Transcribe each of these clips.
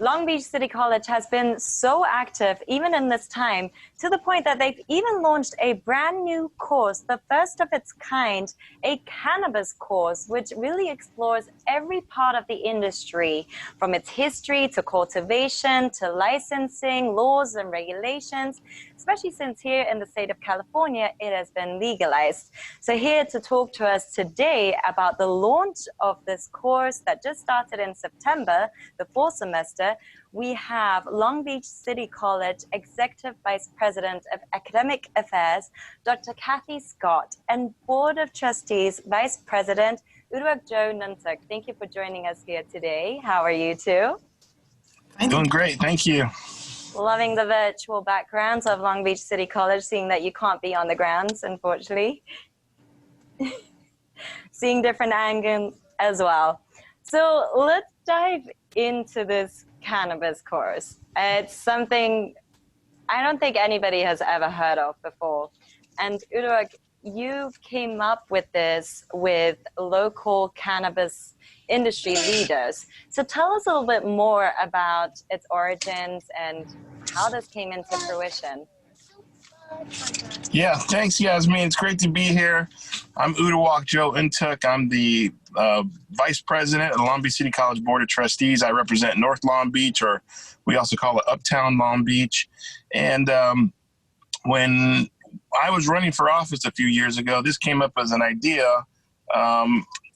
Long Beach City College has been so active even in this time, to the point that they've even launched a brand new course, the first of its kind, a cannabis course, which really explores every part of the industry, from its history to cultivation to licensing, laws and regulations, especially since here in the state of California, it has been legalized. So here to talk to us today about the launch of this course that just started in September, the fall semester, we have Long Beach City College Executive Vice President of Academic Affairs, Dr. Kathy Scott, and Board of Trustees Vice President Joe Intuk. Thank you for joining us here today. How are you two? I'm doing great, thank you. Loving the virtual backgrounds of Long Beach City College, seeing that you can't be on the grounds, unfortunately. Seeing different angles as well. So let's dive into this cannabis course. It's something I don't think anybody has ever heard of before. And Intuk, you came up with this with local cannabis industry leaders. So tell us a little bit more about its origins and how this came into fruition. Yeah, thanks, Yasmin. It's great to be here. I'm Joe Intuk. I'm the Vice President of the Long Beach City College Board of Trustees. I represent North Long Beach, or we also call it Uptown Long Beach. And when I was running for office a few years ago, this came up as an idea,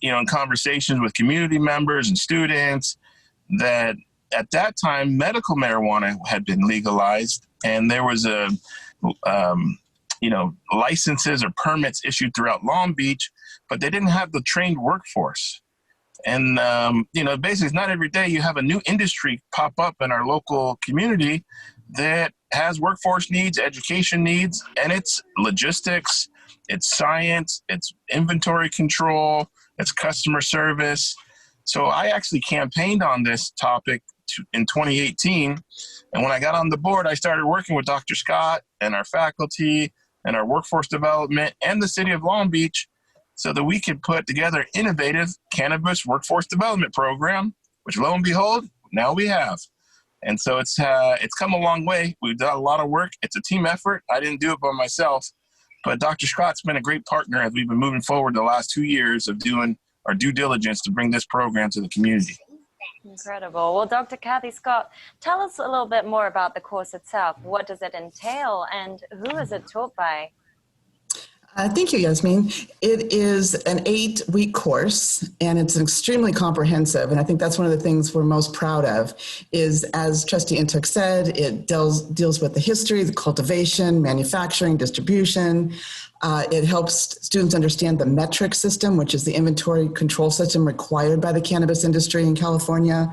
in conversations with community members and students, that at that time, medical marijuana had been legalized, and there was licenses or permits issued throughout Long Beach, but they didn't have the trained workforce. And, basically it's not every day you have a new industry pop up in our local community that has workforce needs, education needs, and it's logistics, it's science, it's inventory control, it's customer service. So I actually campaigned on this topic in 2018. And when I got on the board, I started working with Dr. Scott and our faculty and our workforce development and the city of Long Beach so that we could put together an innovative cannabis workforce development program, which lo and behold, now we have. And so it's come a long way. We've done a lot of work. It's a team effort. I didn't do it by myself, but Dr. Scott's been a great partner as we've been moving forward the last 2 years of doing our due diligence to bring this program to the community. Incredible. Well, Dr. Kathy Scott, tell us a little bit more about the course itself. What does it entail and who is it taught by? Thank you, Yasmin. It is an 8-week course, and it's extremely comprehensive. And I think that's one of the things we're most proud of is, as Trustee Intuk said, it deals with the history, the cultivation, manufacturing, distribution. It helps students understand the metric system, which is the inventory control system required by the cannabis industry in California.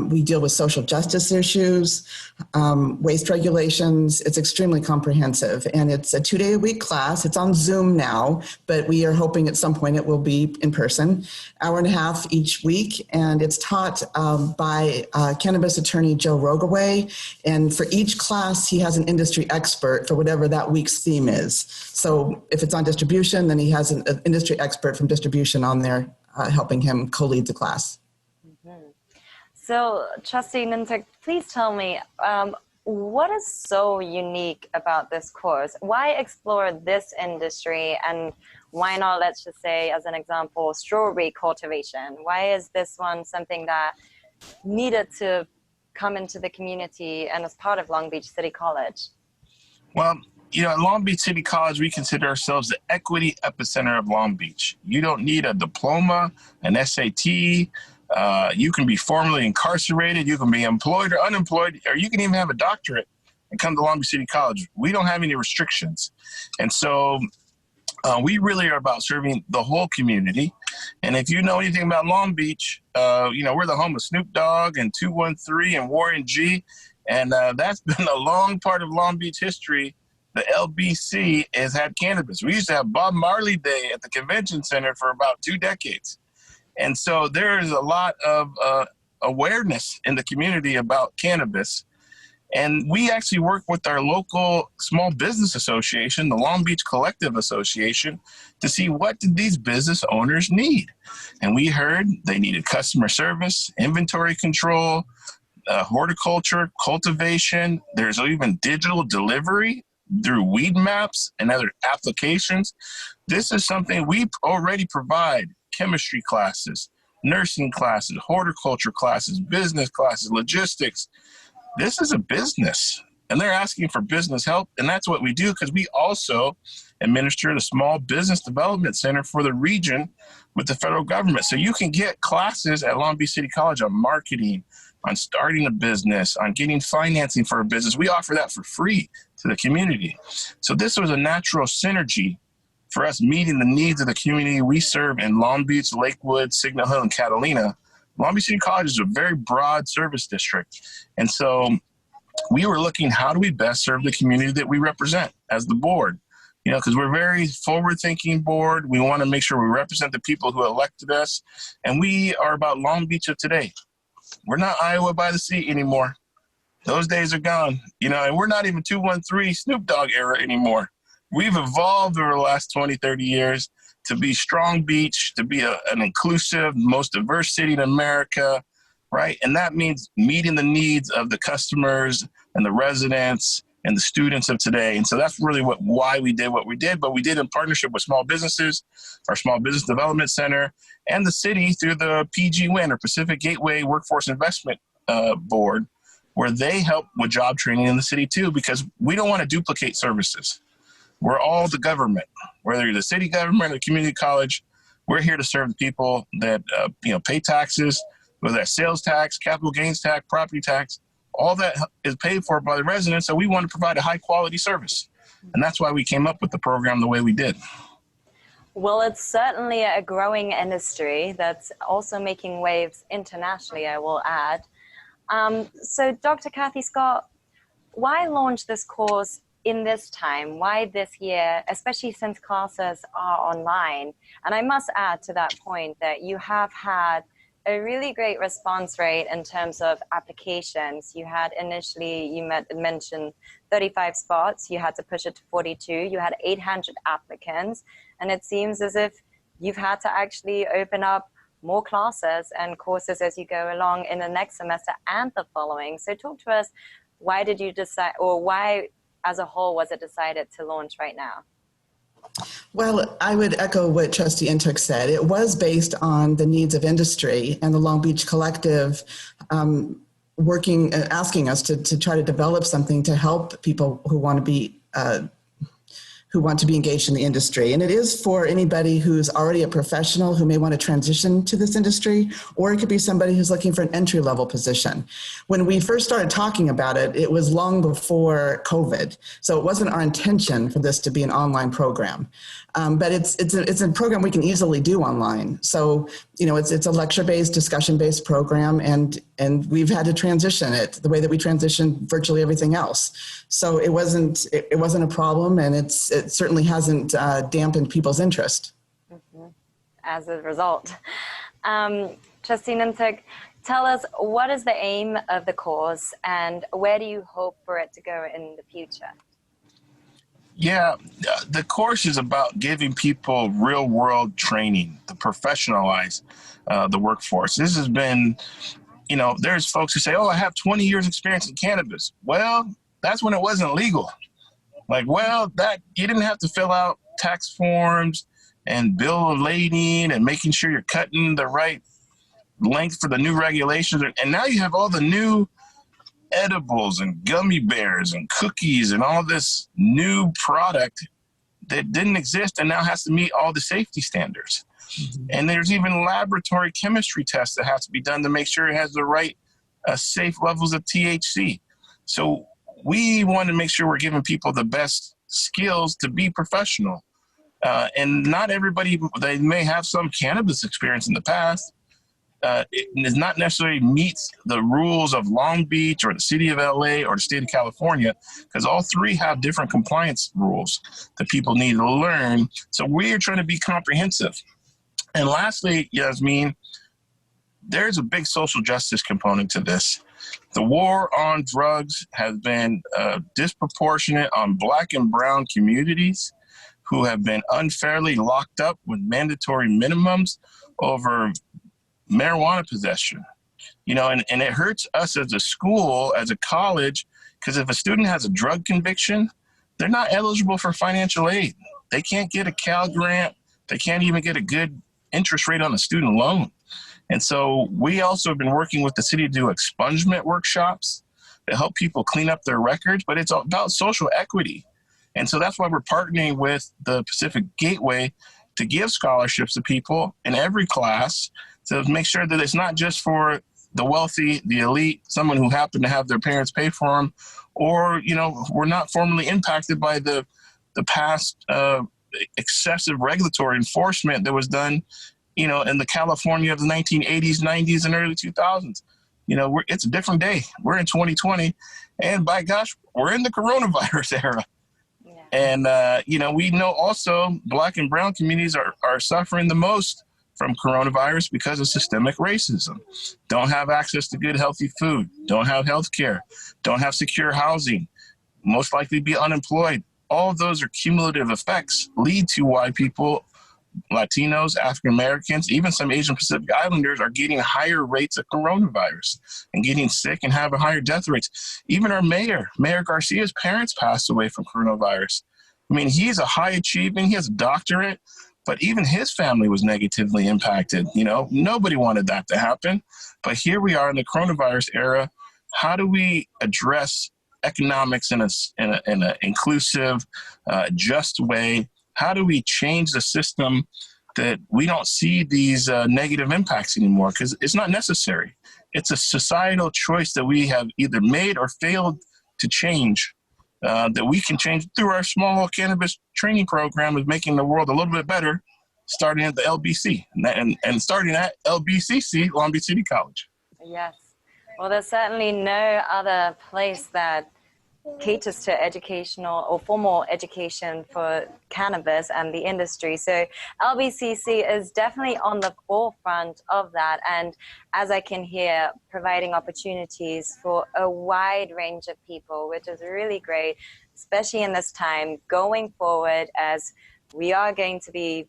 We deal with social justice issues, waste regulations. It's extremely comprehensive, and it's a 2-day-a-week class. It's on Zoom now, but we are hoping at some point it will be in person, hour and a half each week, and it's taught by cannabis attorney Joe Rogaway, and for each class, he has an industry expert for whatever that week's theme is. So if it's on distribution, then he has an industry expert from distribution on there helping him co-lead the class. So, Trustee Intuk, please tell me, what is so unique about this course? Why explore this industry, and why not, let's just say, as an example, strawberry cultivation? Why is this one something that needed to come into the community and as part of Long Beach City College? Well, at Long Beach City College, we consider ourselves the equity epicenter of Long Beach. You don't need a diploma, an SAT. You can be formally incarcerated, you can be employed or unemployed, or you can even have a doctorate and come to Long Beach City College. We don't have any restrictions. And so we really are about serving the whole community. And if you know anything about Long Beach, we're the home of Snoop Dogg and 213 and Warren G. And that's been a long part of Long Beach history. The LBC has had cannabis. We used to have Bob Marley Day at the convention center for about 2 decades. And so there is a lot of awareness in the community about cannabis. And we actually work with our local small business association, the Long Beach Collective Association, to see what did these business owners need. And we heard they needed customer service, inventory control, horticulture, cultivation. There's even digital delivery through weed maps and other applications. This is something we already provide: chemistry classes, nursing classes, horticulture classes, business classes, logistics. This is a business, and they're asking for business help. And that's what we do, because we also administer the Small Business Development Center for the region with the federal government. So you can get classes at Long Beach City College on marketing, on starting a business, on getting financing for a business. We offer that for free to the community. So this was a natural synergy for us meeting the needs of the community we serve in Long Beach, Lakewood, Signal Hill, and Catalina. Long Beach City College is a very broad service district. And so we were looking, how do we best serve the community that we represent as the board? You know, because we're a very forward-thinking board. We want to make sure we represent the people who elected us. And we are about Long Beach of today. We're not Iowa by the Sea anymore. Those days are gone. You know, and we're not even 213 Snoop Dogg era anymore. We've evolved over the last 20, 30 years to be Strong Beach, to be an inclusive, most diverse city in America, right? And that means meeting the needs of the customers and the residents and the students of today. And so that's really why we did what we did, but we did in partnership with small businesses, our Small Business Development Center, and the city through the PGWIN, or Pacific Gateway Workforce Investment Board, where they help with job training in the city too, because we don't want to duplicate services. We're all the government, whether you're the city government or the community college. We're here to serve the people that pay taxes, whether that's sales tax, capital gains tax, property tax. All that is paid for by the residents, so we want to provide a high-quality service. And that's why we came up with the program the way we did. Well, it's certainly a growing industry that's also making waves internationally, I will add. So, Dr. Kathy Scott, why launch this course in this time? Why this year, especially since classes are online? And I must add to that point that you have had a really great response rate in terms of applications. You had initially, you mentioned 35 spots, you had to push it to 42, you had 800 applicants, and it seems as if you've had to actually open up more classes and courses as you go along in the next semester and the following. So talk to us, why did you decide, or why as a whole was it decided to launch right now? Well, I would echo what Trustee Intuk said. It was based on the needs of industry and the Long Beach Collective asking us to try to develop something to help people who want to be engaged in the industry. And it is for anybody who's already a professional who may want to transition to this industry, or it could be somebody who's looking for an entry-level position. When we first started talking about it, it was long before COVID. So it wasn't our intention for this to be an online program. But it's a program we can easily do online. So, you know, it's a lecture-based, discussion-based program, and we've had to transition it the way that we transition virtually everything else. So it wasn't a problem, and it certainly hasn't dampened people's interest. Mm-hmm. As a result. Trustee Intuk, tell us, what is the aim of the course, and where do you hope for it to go in the future? Yeah, the course is about giving people real-world training to professionalize the workforce. This has been, you know, there's folks who say, oh, I have 20 years experience in cannabis. Well, that's when it wasn't legal. Like, well, that you didn't have to fill out tax forms and bill of lading and making sure you're cutting the right length for the new regulations. And now you have all the new edibles and gummy bears and cookies and all this new product that didn't exist and now has to meet all the safety standards. Mm-hmm. And there's even laboratory chemistry tests that have to be done to make sure it has the right safe levels of THC. So we want to make sure we're giving people the best skills to be professional. And not everybody, they may have some cannabis experience in the past. It does not necessarily meets the rules of Long Beach or the city of LA or the state of California, because all three have different compliance rules that people need to learn. So we're trying to be comprehensive. And lastly, Yasmin, there's a big social justice component to this. The war on drugs has been disproportionate on Black and brown communities who have been unfairly locked up with mandatory minimums over marijuana possession. and it hurts us as a school, as a college, because if a student has a drug conviction, they're not eligible for financial aid. They can't get a Cal grant. They can't even get a good interest rate on a student loan. And so we also have been working with the city to do expungement workshops to help people clean up their records, but it's about social equity. And so that's why we're partnering with the Pacific Gateway to give scholarships to people in every class to make sure that it's not just for the wealthy, the elite, someone who happened to have their parents pay for them, or, we're not formally impacted by the past excessive regulatory enforcement that was done, in the California of the 1980s, 90s, and early 2000s. It's a different day. We're in 2020, and by gosh, we're in the coronavirus era. Yeah. And, we know also Black and brown communities are suffering the most from coronavirus because of systemic racism. Don't have access to good, healthy food, don't have health care, don't have secure housing, most likely be unemployed. All of those are cumulative effects lead to why people, Latinos, African Americans, even some Asian Pacific Islanders are getting higher rates of coronavirus and getting sick and having higher death rates. Even our Mayor Garcia's parents passed away from coronavirus. I mean, he's a high achieving, he has a doctorate, but even his family was negatively impacted. Nobody wanted that to happen. But here we are in the coronavirus era. How do we address economics in an inclusive, just way? How do we change the system that we don't see these negative impacts anymore? Because it's not necessary. It's a societal choice that we have either made or failed to change, that we can change through our small cannabis training program of making the world a little bit better, starting at the LBC and starting at LBCC, Long Beach City College. Yes. Well, there's certainly no other place that caters to educational or formal education for cannabis and the industry. So LBCC is definitely on the forefront of that. And as I can hear, providing opportunities for a wide range of people, which is really great, especially in this time going forward, as we are going to be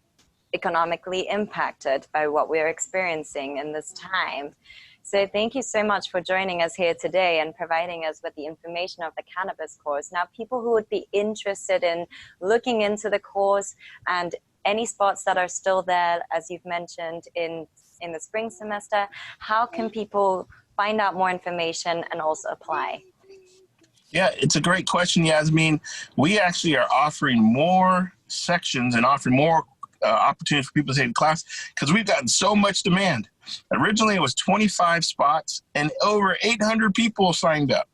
economically impacted by what we're experiencing in this time. So thank you so much for joining us here today and providing us with the information of the cannabis course. Now, people who would be interested in looking into the course and any spots that are still there, as you've mentioned, in the spring semester, how can people find out more information and also apply? Yeah, it's a great question, Yasmin. We actually are offering more sections and offering more opportunities for people to take the class because we've gotten so much demand. Originally, it was 25 spots and over 800 people signed up.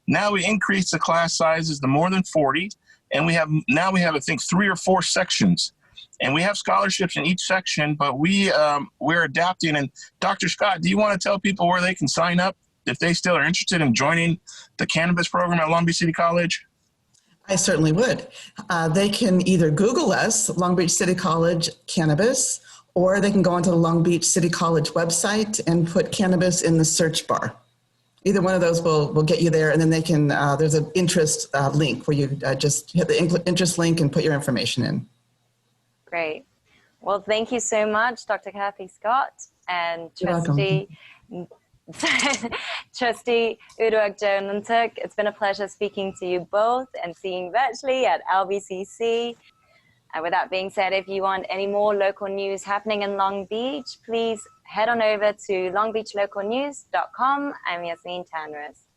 Now we increased the class sizes to more than 40, and we have, I think, 3 or 4 sections. And we have scholarships in each section, but we're adapting. And Dr. Scott, do you want to tell people where they can sign up if they still are interested in joining the cannabis program at Long Beach City College? I certainly would. They can either Google us, Long Beach City College Cannabis, or they can go onto the Long Beach City College website and put cannabis in the search bar. Either one of those will get you there, and then they can, there's an interest link where you just hit the interest link and put your information in. Great. Well, thank you so much, Dr. Kathy Scott and Trustee Trustee Intuk Intuk. It's been a pleasure speaking to you both and seeing virtually at LBCC. And with that being said, if you want any more local news happening in Long Beach, please head on over to longbeachlocalnews.com. I'm Yasmin Tanris.